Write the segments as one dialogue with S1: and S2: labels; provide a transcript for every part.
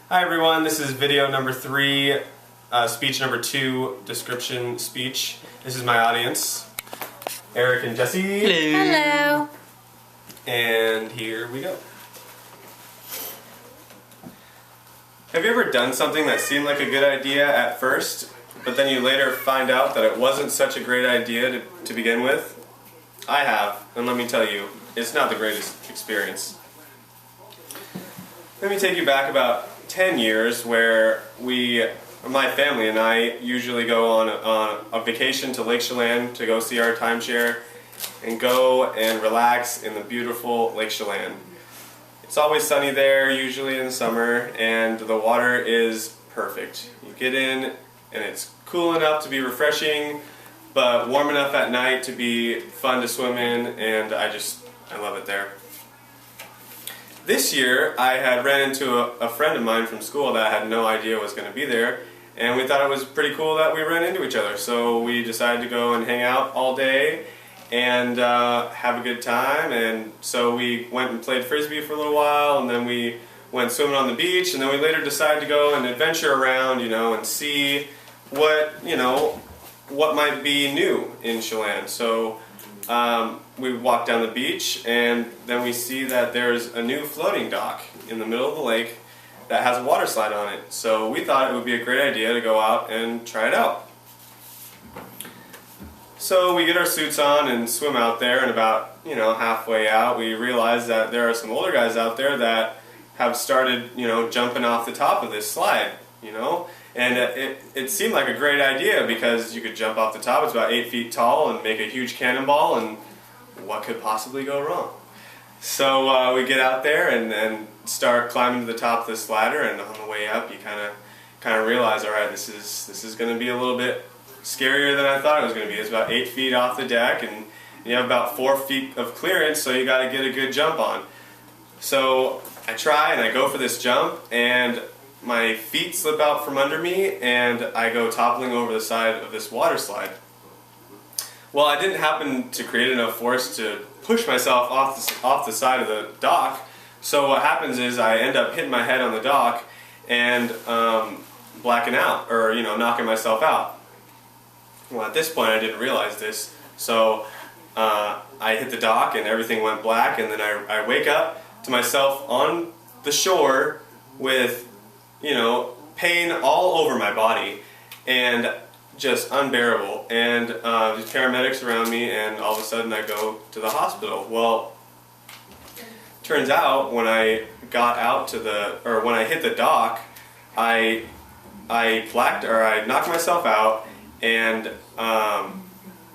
S1: Hi everyone, this is video number 3, speech number 2, description speech. This is my audience, Eric and Jesse.
S2: Hello. Hello.
S1: And here we go. Have you ever done something that seemed like a good idea at first, but then you later find out that it wasn't such a great idea to begin with? I have, and let me tell you, it's not the greatest experience. Let me take you back about 10 years where my family and I usually go on a vacation to Lake Chelan to go see our timeshare and go and relax in the beautiful Lake Chelan. It's always sunny there, usually in the summer, and the water is perfect. You get in and it's cool enough to be refreshing, but warm enough at night to be fun to swim in, and I love it there. This year, I had ran into a friend of mine from school that I had no idea was going to be there, and we thought it was pretty cool that we ran into each other. So we decided to go and hang out all day and have a good time. And so we went and played frisbee for a little while, and then we went swimming on the beach, and then we later decided to go and adventure around, and see what might be new in Chelan. So we walk down the beach, and then we see that there's a new floating dock in the middle of the lake that has a water slide on it. So we thought it would be a great idea to go out and try it out. So we get our suits on and swim out there, and about halfway out we realize that there are some older guys out there that have started jumping off the top of this slide, and it seemed like a great idea because you could jump off the top. It's about 8 feet tall and make a huge cannonball, and what could possibly go wrong? So we get out there and start climbing to the top of this ladder, and on the way up you kind of realize, all right, this is going to be a little bit scarier than I thought it was going to be. It's about 8 feet off the deck, and you have about 4 feet of clearance, so you got to get a good jump on. So I try and I go for this jump, and my feet slip out from under me, and I go toppling over the side of this water slide. Well, I didn't happen to create enough force to push myself off the side of the dock, so what happens is I end up hitting my head on the dock and blacking out, or knocking myself out. Well, at this point I didn't realize this, so I hit the dock and everything went black, and then I wake up to myself on the shore with pain all over my body, and just unbearable, and there's paramedics around me, and all of a sudden I go to the hospital. Well, turns out when I got out when I hit the dock, I knocked myself out, and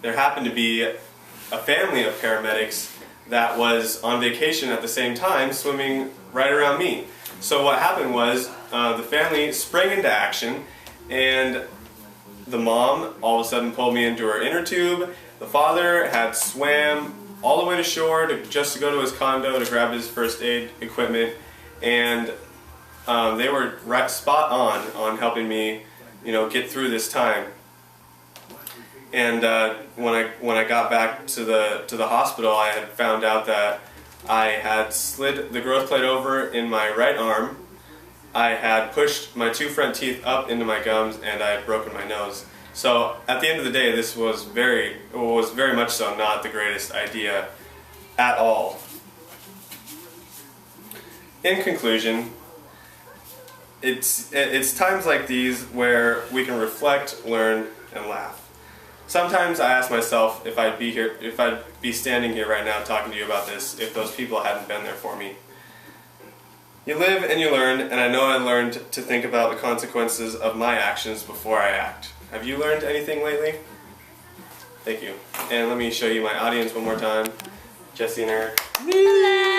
S1: there happened to be a family of paramedics that was on vacation at the same time, swimming right around me. So what happened was the family sprang into action, and the mom all of a sudden pulled me into her inner tube. The father had swam all the way to shore just to go to his condo to grab his first aid equipment, and they were right spot on helping me, get through this time. And when I got back to the hospital, I had found out that I had slid the growth plate over in my right arm. I had pushed my 2 front teeth up into my gums, and I had broken my nose. So at the end of the day, this was very much so not the greatest idea at all. In conclusion, it's times like these where we can reflect, learn, and laugh. Sometimes I ask myself if I'd be standing here right now talking to you about this if those people hadn't been there for me. You live and you learn, and I know I learned to think about the consequences of my actions before I act. Have you learned anything lately? Thank you. And let me show you my audience one more time. Jesse and Eric.
S2: Hello.